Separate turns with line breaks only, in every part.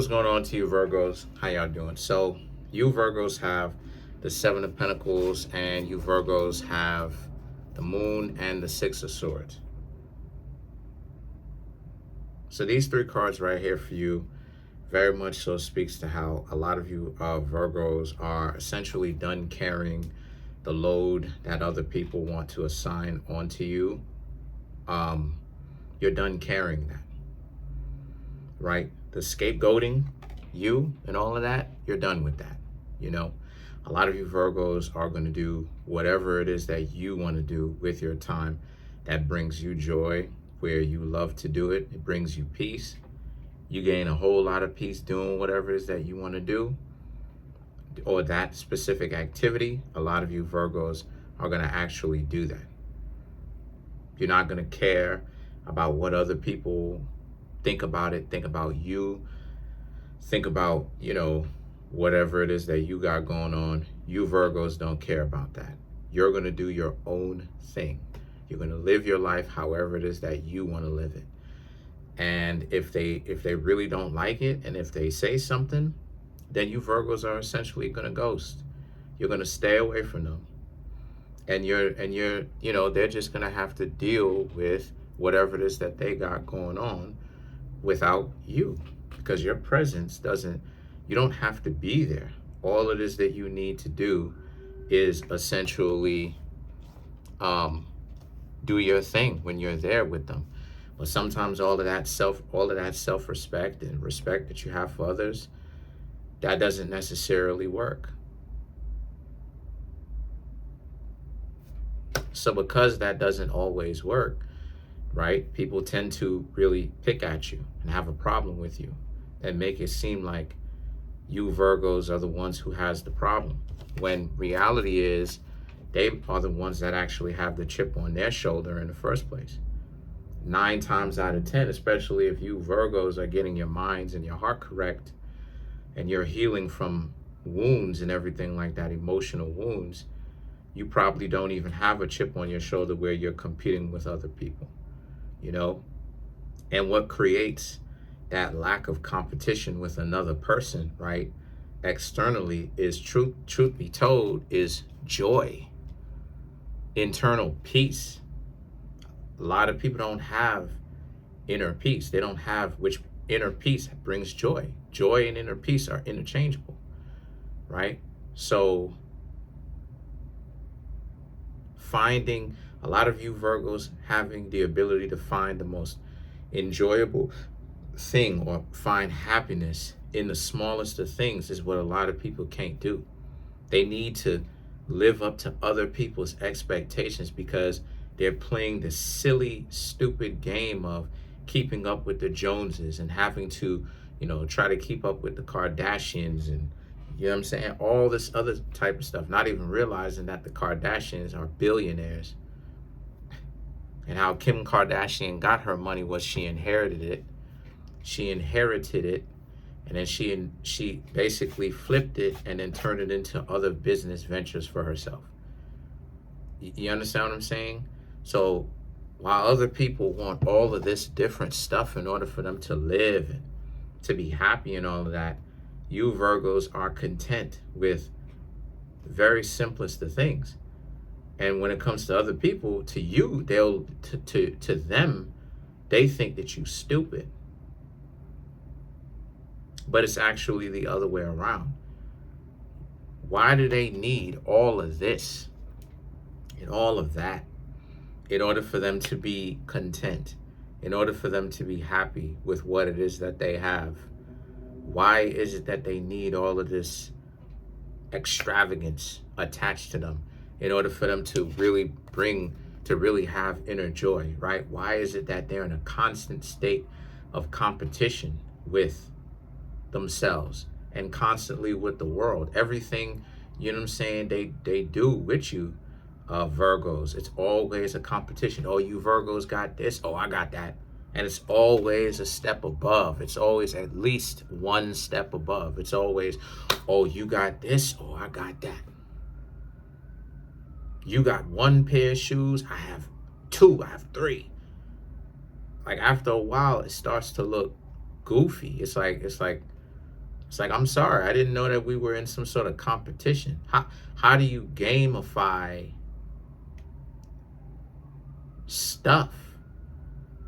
What's going on to you, Virgos? How y'all doing? So you Virgos have the Seven of Pentacles, and you Virgos have the Moon and the Six of Swords. So these three cards right here for you very much so speaks to how a lot of you Virgos are essentially done carrying the load that other people want to assign onto you. You're done carrying that, right? The scapegoating, you and all of that, you're done with that. You know, a lot of you Virgos are going to do whatever it is that you want to do with your time that brings you joy, where you love to do it. It brings you peace. You gain a whole lot of peace doing whatever it is that you want to do, or that specific activity. A lot of you Virgos are going to actually do that. You're not going to care about what other people think about it, think about you, think about, you know, whatever it is that you got going on. You Virgos don't care about that. You're going to do your own thing. You're going to live your life however it is that you want to live it. And if they really don't like it, and if they say something, then you Virgos are essentially going to ghost. You're going to stay away from them. And you're, you know, they're just going to have to deal with whatever it is that they got going on without you, because your presence doesn't, you don't have to be there. All it is that you need to do is essentially do your thing when you're there with them. But sometimes all of that self-respect and respect that you have for others, that doesn't necessarily work. So because that doesn't always work, right, people tend to really pick at you and have a problem with you and make it seem like you Virgos are the ones who has the problem, when reality is they are the ones that actually have the chip on their shoulder in the first place. 9 times out of 10, especially if you Virgos are getting your minds and your heart correct and you're healing from wounds and everything like that, emotional wounds, you probably don't even have a chip on your shoulder where you're competing with other people, you know? And what creates that lack of competition with another person, right, externally, is truth be told, is joy, internal peace. A lot of people don't have inner peace. They don't have, which inner peace brings joy. Joy and inner peace are interchangeable, right? So finding, a lot of you Virgos having the ability to find the most enjoyable thing or find happiness in the smallest of things is what a lot of people can't do. They need to live up to other people's expectations because they're playing this silly, stupid game of keeping up with the Joneses and having to, you know, try to keep up with the Kardashians and, you know what I'm saying, all this other type of stuff, not even realizing that the Kardashians are billionaires. And how Kim Kardashian got her money was she inherited it. She inherited it, and then she basically flipped it and then turned it into other business ventures for herself. You understand what I'm saying? So while other people want all of this different stuff in order for them to live and to be happy and all of that, you Virgos are content with the very simplest of things. And when it comes to other people, to you, to them, they think that you're stupid. But it's actually the other way around. Why do they need all of this and all of that in order for them to be content, in order for them to be happy with what it is that they have? Why is it that they need all of this extravagance attached to them in order for them to really have inner joy, right? Why is it that they're in a constant state of competition with themselves and constantly with the world? Everything, you know what I'm saying, they do with you, Virgos, it's always a competition. Oh, you Virgos got this, oh, I got that. And it's always a step above. It's always at least one step above. It's always, oh, you got this, oh, I got that. You got 1 pair of shoes, I have 2, I have 3. Like after a while, it starts to look goofy. It's like It's like, I'm sorry, I didn't know that we were in some sort of competition. How do you gamify stuff,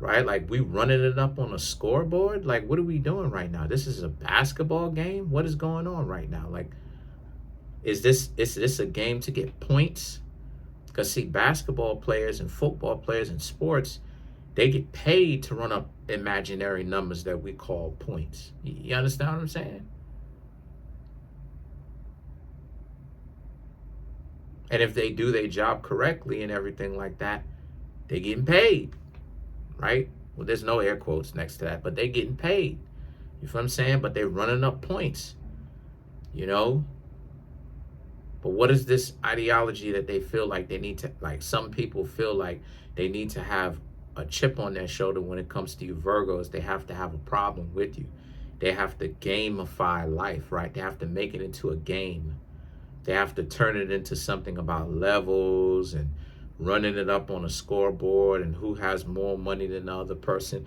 right? Like, we running it up on a scoreboard? Like, what are we doing right now? This is a basketball game? What is going on right now? Like, is this a game to get points? Because, see, basketball players and football players and sports, they get paid to run up imaginary numbers that we call points. You understand what I'm saying? And if they do their job correctly and everything like that, they getting paid, right? Well, there's no air quotes next to that, but they getting paid. You feel what I'm saying? But they're running up points, you know? But what is this ideology that they feel like they need to, like, some people feel like they need to have a chip on their shoulder when it comes to you Virgos? They have to have a problem with you. They have to gamify life, right? They have to make it into a game. They have to turn it into something about levels and running it up on a scoreboard and who has more money than the other person.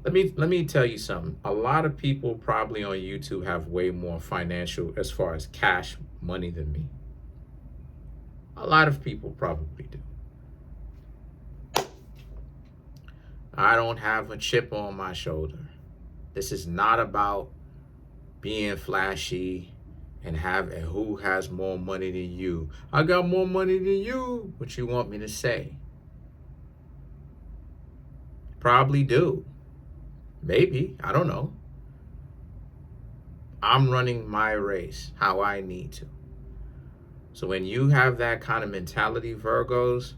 Let me tell you something. A lot of people probably on YouTube have way more financial, as far as cash money, than me. A lot of people probably do. I don't have a chip on my shoulder. This is not about being flashy and who has more money than you. I got more money than you. What you want me to say? Probably do. Maybe. I don't know. I'm running my race how I need to. So when you have that kind of mentality, Virgos,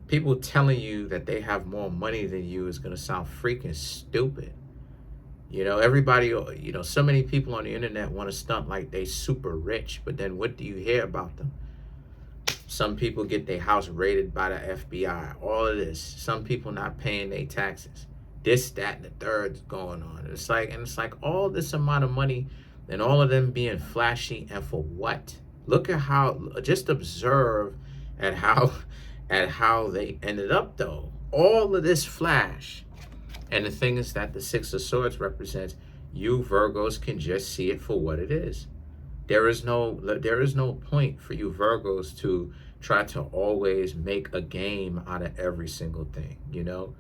people telling you that they have more money than you is going to sound freaking stupid. You know, everybody, you know, so many people on the internet want to stunt like they super rich, but then what do you hear about them? Some people get their house raided by the FBI, all of this. Some people not paying their taxes. This, that, and the third's going on. It's like all this amount of money and all of them being flashy, and for what? Look at how, just observe at how they ended up though. All of this flash. And the thing is that the Six of Swords represents, you Virgos can just see it for what it is. There is no point for you Virgos to try to always make a game out of every single thing, you know?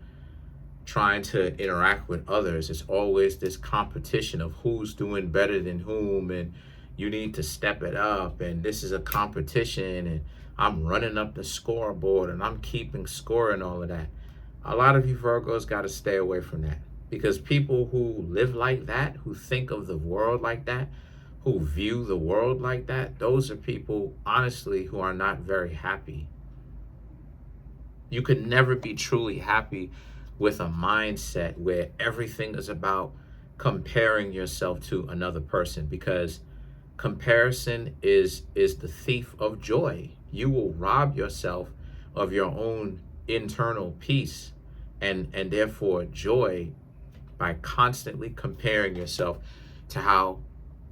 Trying to interact with others. It's always this competition of who's doing better than whom, and you need to step it up, and this is a competition, and I'm running up the scoreboard, and I'm keeping score and all of that. A lot of you Virgos got to stay away from that, because people who live like that, who think of the world like that, who view the world like that, those are people, honestly, who are not very happy. You could never be truly happy with a mindset where everything is about comparing yourself to another person, because comparison is the thief of joy. You will rob yourself of your own internal peace and therefore joy by constantly comparing yourself to how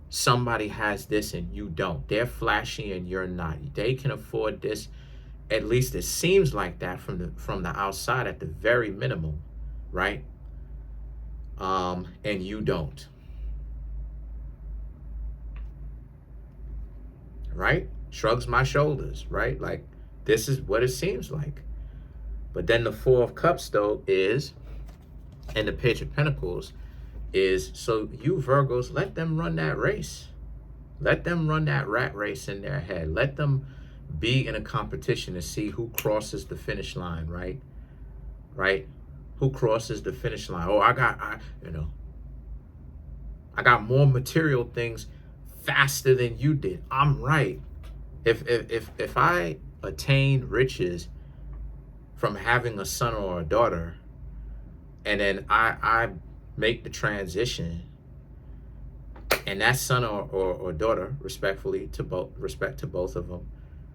somebody has this and you don't. They're flashy and you're not. They can afford this. At least it seems like that from the outside at the very minimum, right? And you don't. Right? Shrugs my shoulders, right? Like, this is what it seems like. But then the Four of Cups, though, is, and the Page of Pentacles is, so you Virgos, let them run that race. Let them run that rat race in their head. Let them be in a competition to see who crosses the finish line, right? Right? Who crosses the finish line? Oh, I got more material things faster than you did. I'm right. If I attain riches from having a son or a daughter, and then I make the transition, and that son or daughter, respectfully to both of them,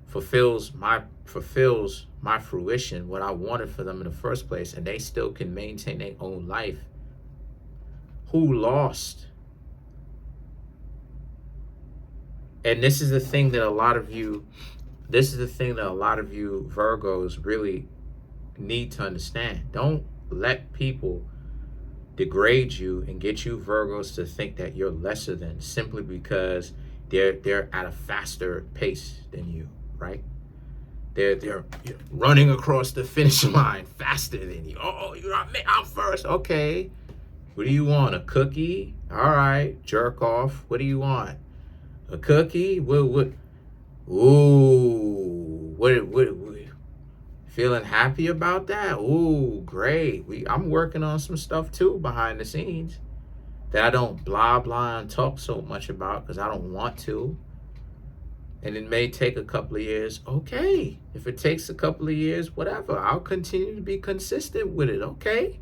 fulfills my fruition, what I wanted for them in the first place, and they still can maintain their own life, who lost? And this is the thing that a lot of you Virgos really need to understand. Don't let people degrade you and get you Virgos to think that you're lesser than, simply because they're at a faster pace than you, right? They're running across the finish line faster than you. Oh, you're not me. I'm first. Okay. What do you want? A cookie? All right. Jerk off. What do you want? A cookie? What? Ooh. What? Feeling happy about that? Ooh, great. I'm working on some stuff too behind the scenes that I don't blah blah and talk so much about because I don't want to. And it may take a couple of years. Okay. If it takes a couple of years, whatever. I'll continue to be consistent with it. Okay.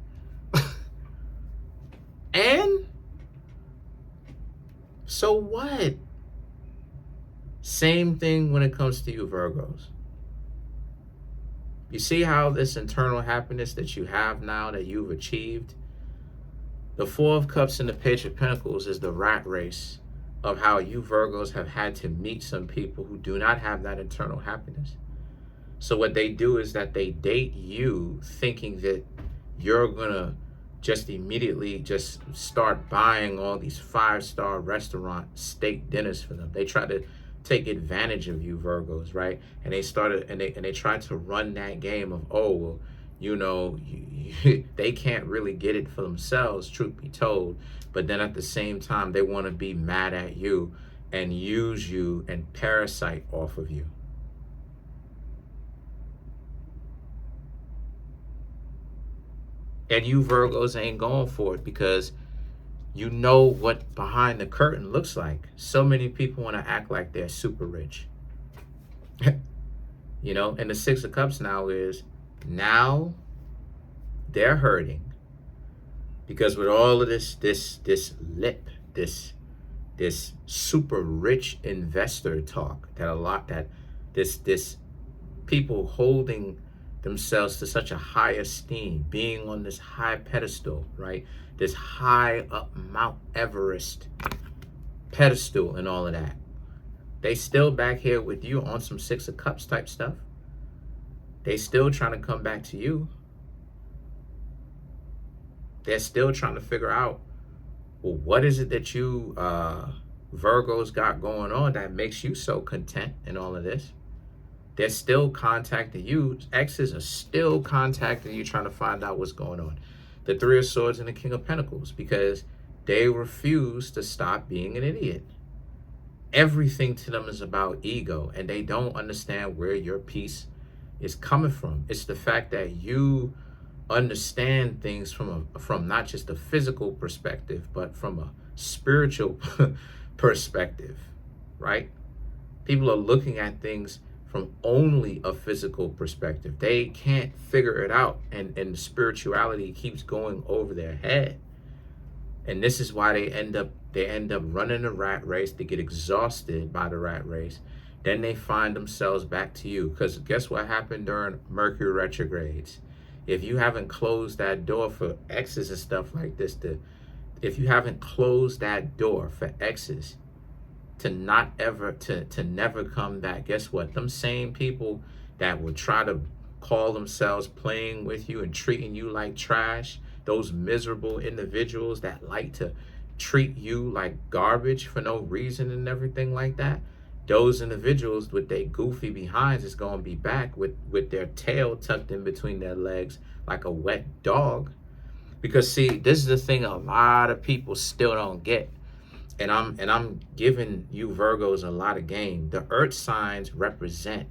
And so what? Same thing when it comes to you, Virgos. You see how this internal happiness that you have now, that you've achieved? The Four of Cups and the Page of Pentacles is the rat race of how you Virgos have had to meet some people who do not have that internal happiness. So what they do is that they date you thinking that you're gonna just immediately just start buying all these 5-star restaurant steak dinners for them. They try to take advantage of you Virgos, right? And they started and they tried to run that game of, oh, well, you know, they can't really get it for themselves, truth be told. But then at the same time, they want to be mad at you and use you and parasite off of you. And you Virgos ain't going for it because you know what behind the curtain looks like. So many people want to act like they're super rich. You know, and the Six of Cups now is, now they're hurting because with all of this super rich investor talk, this people holding themselves to such a high esteem, being on this high pedestal, right? This high up Mount Everest pedestal and all of that. They still back here with you on some Six of Cups type stuff. They still trying to come back to you. They're still trying to figure out, well, what is it that you Virgos got going on that makes you so content in all of this? They're still contacting you. Exes are still contacting you, trying to find out what's going on. The Three of Swords and the King of Pentacles, because they refuse to stop being an idiot. Everything to them is about ego, and they don't understand where your peace is coming from. It's the fact that you understand things from not just a physical perspective, but from a spiritual perspective, right? People are looking at things from only a physical perspective. They can't figure it out, and the spirituality keeps going over their head. And this is why they end up running the rat race. They get exhausted by the rat race. Then they find themselves back to you. Because guess what happened during Mercury retrogrades? If you haven't closed that door for exes and stuff like this, if you haven't closed that door for exes to never come back, guess what? Them same people that would try to call themselves playing with you and treating you like trash, those miserable individuals that like to treat you like garbage for no reason and everything like that, those individuals with their goofy behinds is going to be back with their tail tucked in between their legs like a wet dog. Because see, this is the thing a lot of people still don't get. And I'm giving you Virgos a lot of game. The earth signs represent,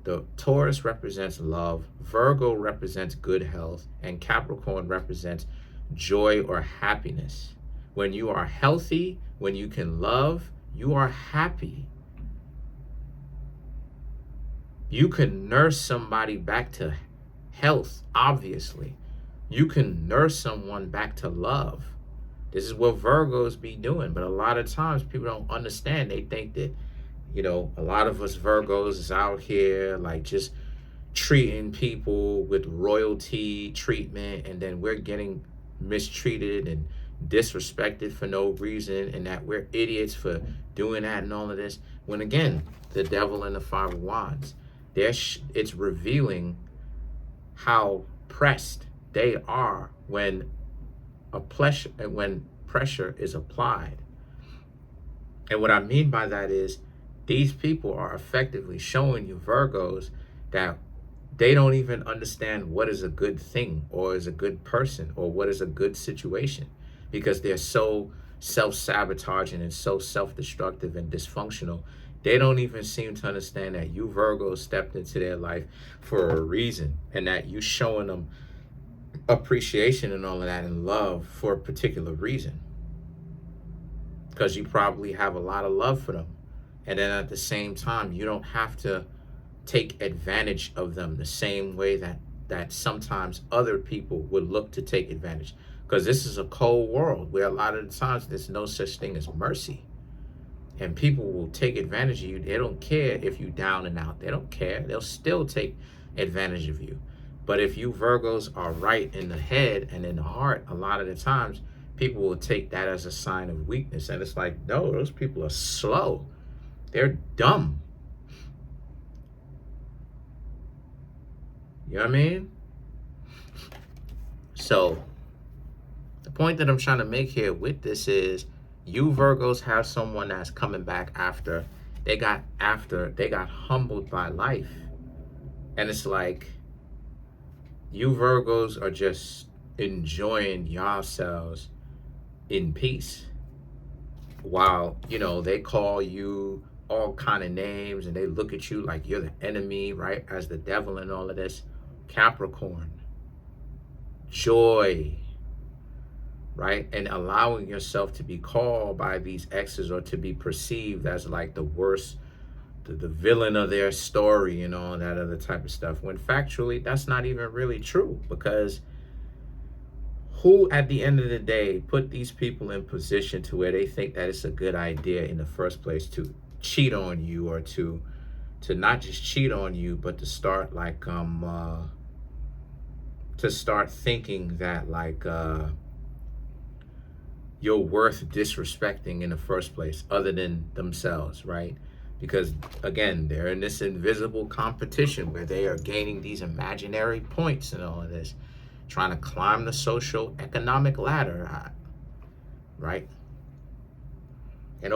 the Taurus represents love, Virgo represents good health, and Capricorn represents joy or happiness. When you are healthy, when you can love, you are happy. You can nurse somebody back to health, obviously. You can nurse someone back to love. This is what Virgos be doing. But a lot of times people don't understand. They think that, you know, a lot of us Virgos is out here like just treating people with royalty treatment, and then we're getting mistreated and disrespected for no reason, and that we're idiots for doing that and all of this. When again, the devil and the Five of Wands, it's revealing how pressed they are when pressure is applied. And what I mean by that is these people are effectively showing you, Virgos, that they don't even understand what is a good thing or is a good person or what is a good situation, because they're so self-sabotaging and so self-destructive and dysfunctional. They don't even seem to understand that you, Virgos, stepped into their life for a reason, and that you showing them appreciation and all of that and love for a particular reason, because you probably have a lot of love for them. And then at the same time, you don't have to take advantage of them the same way that sometimes other people would look to take advantage, because this is a cold world where a lot of the times there's no such thing as mercy, and people will take advantage of you. They don't care if you down and out. They don't care. They'll still take advantage of you. But if you, Virgos, are right in the head and in the heart, a lot of the times people will take that as a sign of weakness. And it's like, no, those people are slow. They're dumb. You know what I mean? So the point that I'm trying to make here with this is, you, Virgos, have someone that's coming back after they got humbled by life. And it's like, you, Virgos, are just enjoying yourselves in peace, while, you know, they call you all kind of names and they look at you like you're the enemy, right, as the devil and all of this. Capricorn, joy, right? And allowing yourself to be called by these exes, or to be perceived as like the worst, the villain of their story and all that other type of stuff, when factually that's not even really true. Because who at the end of the day put these people in position to where they think that it's a good idea in the first place to cheat on you, or to not just cheat on you, but to start like to start thinking that like you're worth disrespecting in the first place, other than themselves, right? Because again, they're in this invisible competition where they are gaining these imaginary points and all of this, trying to climb the social economic ladder, right? And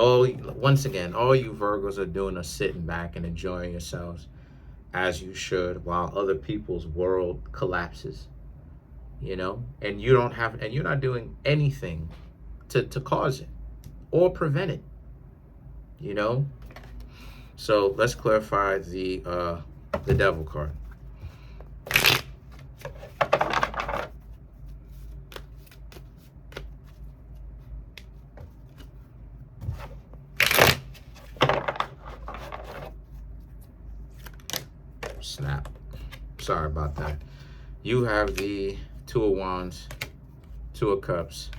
once again, all you Virgos are doing is sitting back and enjoying yourselves, as you should, while other people's world collapses, you know? And you're not doing anything to cause it or prevent it, you know? So let's clarify the devil card. Snap. Sorry about that. You have the Two of Wands, Two of Cups,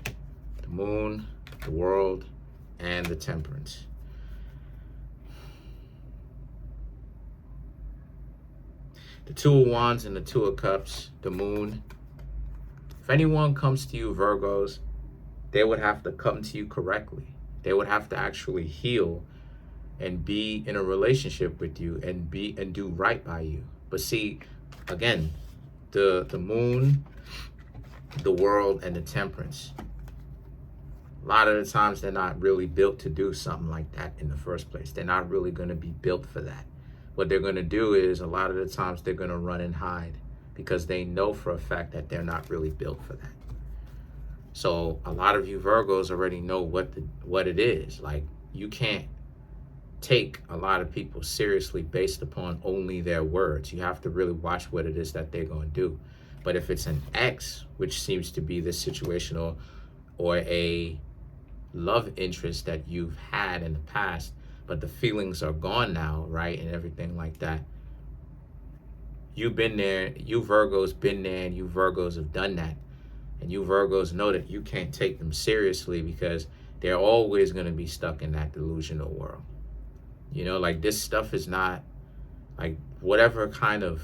the Moon, the World, and the Temperance. The Two of Wands and the Two of Cups, the Moon. If anyone comes to you, Virgos, they would have to come to you correctly. They would have to actually heal and be in a relationship with you and do right by you. But see, again, the Moon, the World, and the Temperance, a lot of the times they're not really built to do something like that in the first place. They're not really going to be built for that. What they're going to do is, a lot of the times they're going to run and hide, because they know for a fact that they're not really built for that. So a lot of you Virgos already know what it is. Like, you can't take a lot of people seriously based upon only their words. You have to really watch what it is that they're going to do. But if it's an ex, which seems to be this situation, or a love interest that you've had in the past, but the feelings are gone now, right, and everything like that, you've been there, you Virgos been there, and you Virgos have done that. And you Virgos know that you can't take them seriously, because they're always going to be stuck in that delusional world. You know, like, this stuff is not, like, whatever kind of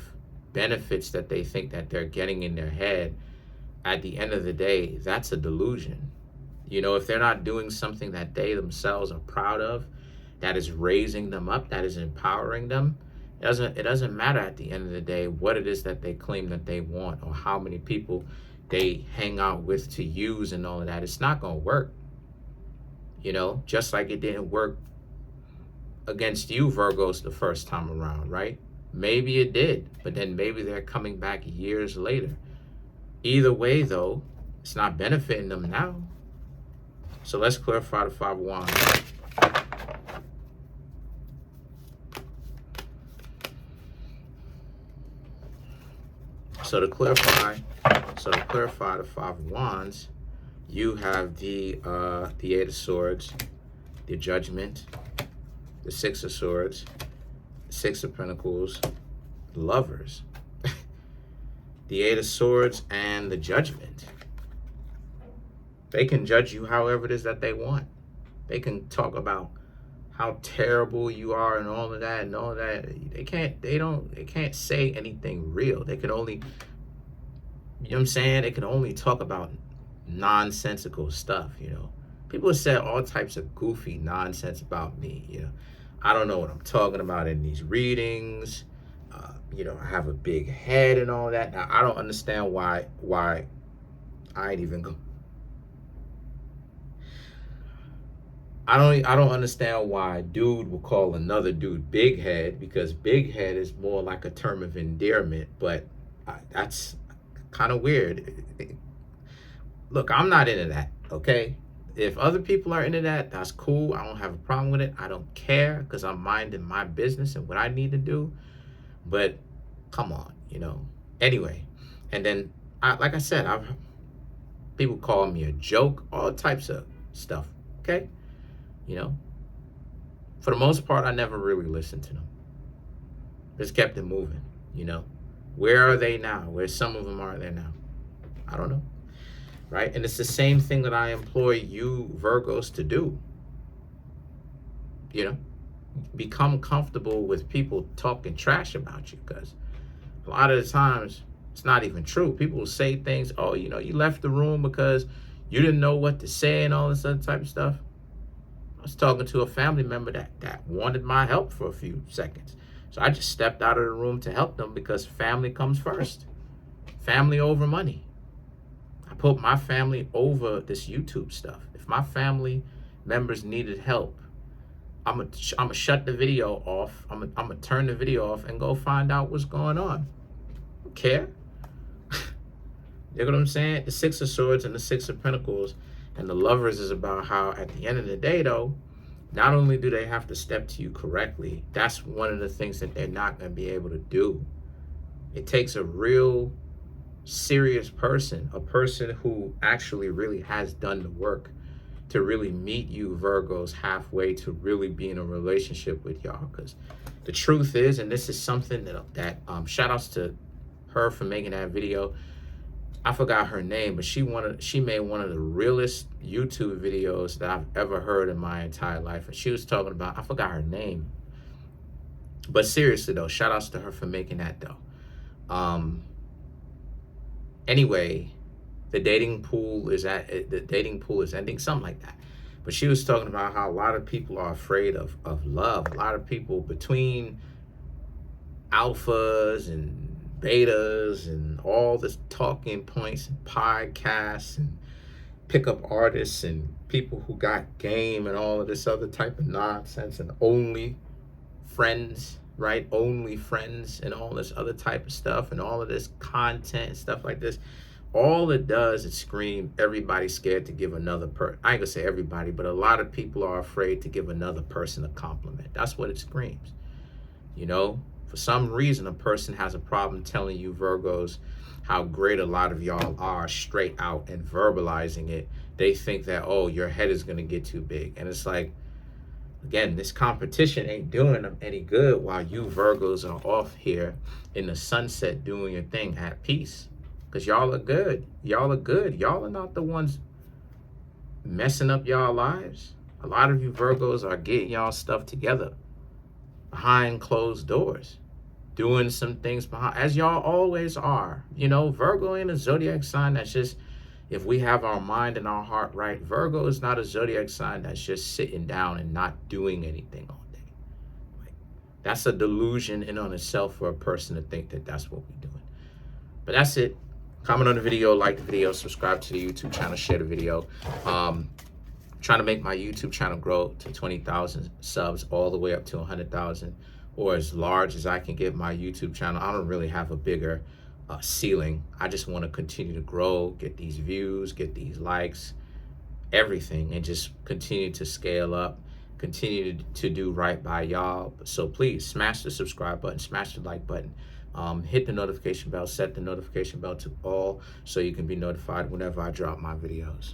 benefits that they think that they're getting in their head, at the end of the day, that's a delusion. You know, if they're not doing something that they themselves are proud of, that is raising them up, that is empowering them, it doesn't matter at the end of the day what it is that they claim that they want, or how many people they hang out with to use and all of that, it's not going to work. You know, just like it didn't work against you, Virgos, the first time around, right? Maybe it did, but then maybe they're coming back years later. Either way, though, it's not benefiting them now. So let's clarify the Five of Wands. So to clarify the Five of Wands, you have the Eight of Swords, the Judgment, the Six of Swords, Six of Pentacles, the Lovers, the Eight of Swords, and the Judgment. They can judge you however it is that they want. They can talk about how terrible you are and all of that and all of that. They can't say anything real. They can only, you know what I'm saying? They can only talk about nonsensical stuff, you know. People say all types of goofy nonsense about me, you know. I don't know what I'm talking about in these readings. You know, I have a big head and all that. Now, I don't understand why I ain't even go. I don't understand why dude will call another dude big head, because big head is more like a term of endearment, but that's kind of weird. Look, I'm not into that, okay? If other people are into that, that's cool. I don't have a problem with it. I don't care, because I'm minding my business and what I need to do. But come on, you know. Anyway, and then, like I said, people call me a joke, all types of stuff, okay? You know, for the most part, I never really listened to them. Just kept it moving, you know. Where are they now? Where some of them are there now? I don't know, right? And it's the same thing that I employ you Virgos to do. You know, become comfortable with people talking trash about you, because a lot of the times it's not even true. People will say things, oh, you know, you left the room because you didn't know what to say and all this other type of stuff. I was talking to a family member that wanted my help for a few seconds. So I just stepped out of the room to help them, because family comes first. Family over money. I put my family over this YouTube stuff. If my family members needed help, I'm gonna shut the video off. I'm gonna turn the video off and go find out what's going on. I don't care. You know what I'm saying? The Six of Swords and the Six of Pentacles and the Lovers is about how, at the end of the day, though, not only do they have to step to you correctly, that's one of the things that they're not going to be able to do. It takes a real serious person, a person who actually really has done the work, to really meet you Virgos halfway, to really be in a relationship with y'all. Because the truth is, and this is something that shout outs to her for making that video. I forgot her name, but she made one of the realest YouTube videos that I've ever heard in my entire life. And she was talking about, I forgot her name. But seriously though, shout outs to her for making that though. Anyway, the dating pool is ending, something like that. But she was talking about how a lot of people are afraid of love. A lot of people, between alphas and betas and all the talking points and podcasts and pickup artists and people who got game and all of this other type of nonsense, and only friends, right? Only friends and all this other type of stuff, and all of this content and stuff like this. All it does is scream, everybody's scared to give another person. I ain't gonna say everybody, but a lot of people are afraid to give another person a compliment. That's what it screams, you know? For some reason, a person has a problem telling you Virgos how great a lot of y'all are straight out and verbalizing it. They think that, oh, your head is going to get too big. And it's like, again, this competition ain't doing them any good while you Virgos are off here in the sunset doing your thing at peace. Because y'all are good. Y'all are good. Y'all are not the ones messing up y'all lives. A lot of you Virgos are getting y'all stuff together behind closed doors, doing some things behind, as y'all always are. You know, Virgo ain't a zodiac sign that's just, if we have our mind and our heart right, Virgo is not a zodiac sign that's just sitting down and not doing anything all day. Like, that's a delusion in on itself for a person to think that that's what we're doing. But that's it. Comment on the video, like the video, subscribe to the YouTube channel, share the video. Trying to make my YouTube channel grow to 20,000 subs, all the way up to 100,000, or as large as I can get my YouTube channel. I don't really have a bigger ceiling. I just want to continue to grow, get these views, get these likes, everything, and just continue to scale up, continue to do right by y'all. So please smash the subscribe button, smash the like button, hit the notification bell, set the notification bell to all so you can be notified whenever I drop my videos.